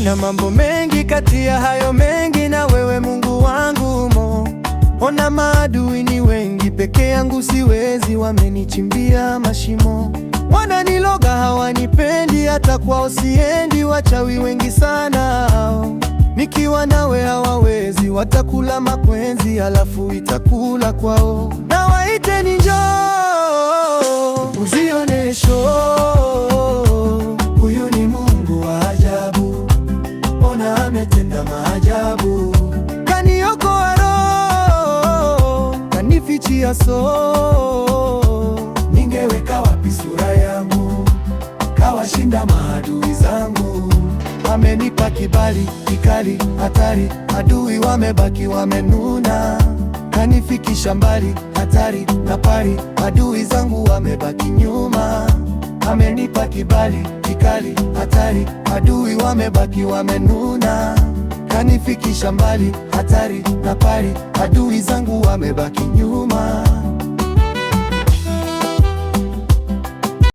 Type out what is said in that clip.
Nina mambo mengi, kati ya hayo mengi na wewe Mungu wangu umo. Ona maadui ni wengi, peke yangu siwezi, wamenichimbia mashimo. Wananiloga, hawanipendi, hata kwao siendi, wachawi wengi sana hao. Nikiwa nawe hawawezi, watakula makwenzi, halafu itakula kwao. Na waiteni njoo, uzionesho, huyu ni Mungu wa ajabu, ona ametenda maajabu. Kaniokoa roho, kanifichia ningeweka wapi sura yangu, kawashinda maadui zangu. Amenipa kibali kikali hatari, adui wamebaki wamenuna. Kanifikisha mbali hatari na pari, adui zangu wamebaki nyuma. Amenipa kibali kikali hatari, adui wamebaki wamenuna. Kanifikisha mbali hatari na pari, adui zangu wamebaki nyuma.